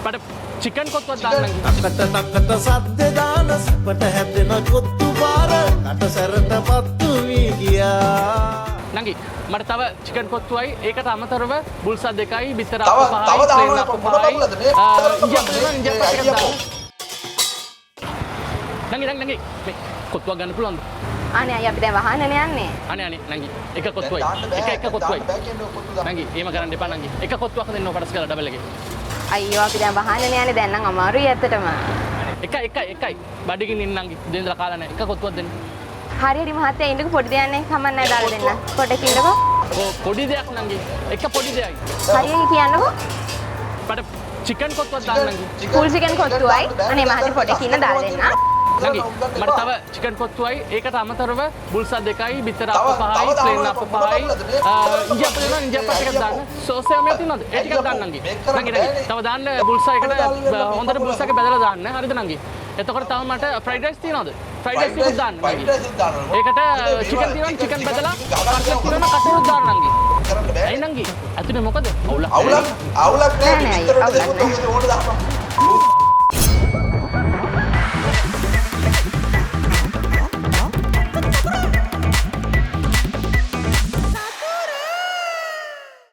මට චිකන් කොත්තුවක් දාන්න නංගි. නකට සද්ද දාන සුපට හැදෙන කොත්තු පාර කට සැරට පත්තු වී ගියා. නංගි මට තව චිකන් කොත්තුවයි ඒකට අමතරව බුල්සා දෙකයි බිත්තර තව අප පහයි ප්ලේන් අප මොන පහයි බබලද මේ? ඉන්දියා පස්සේ නංගි මේ කොත්තුවක් ගන්න පුළුවන්ද? අනේ අය අපි දැන් වහන්නනේ යන්නේ. අනේ නංගි එක කොත්තුවයි එක කොත්තුවයි නංගි එහෙම කරන්න එපා නංගි එක කොත්තුවක් දෙන්න ඕක පටස් කරලා ඩබල් එකේ අයියෝ අපි දැන් වහන්නනේ යන්නේ දැන් නම් අමාරුයි ඇත්තටම. එකයි බඩගින් ඉන්න නංගි දෙන්නලා කාලා නැහැ එක කොත්තුවක් දෙන්න හරි හරි මහත්තයා ඉන්නකෝ පොඩි දෙයක් නේ කමක් නැහැ දාලා දෙන්න. පොඩ්ඩක් ඉන්නකෝ. පොඩි දෙයක් නංගි එක පොඩි දෙයයි හරියට කියන්නකෝ. මට චිකන් කොත්තුවක් දාන්න නංගි ෆුල් චිකන් කොත්තුවයි. අනේ මහත්තයා පොඩ්ඩක් ඉන්න දාලා දෙන්න. නංගි මට තව චිකන් කොත්තුවයි ඒකට අමතරව බුල්සා දෙකයි බිත්තර අප පහයි ප්ලේන් අප පහයි ඉන්දියා පස්සේ දාන්න සෝස් එකක් තියෙනවද ඒ ටිකක් දාන්න නංගි තව දාන්න බුල්සා එකට හොඳට බුල්සා එක බෙදලා දාන්න හරිද නංගි එතකොට තව මට ෆ්‍රයිඩ් රයිස් තියෙනවද ෆ්‍රයිඩ් රයිස් ටිකක් දාන්න නංගි ඒකට චිකන් තියෙනවද චිකන් බෙදලා කට්ලට් තියෙනවද කට්ලට් දාන්න නංගි ඇයි නංගි ඇතුලේ මොකද අවුලක් අවුලක් නෑ විතරට දෙමුත් ඔක ඕන දාපන්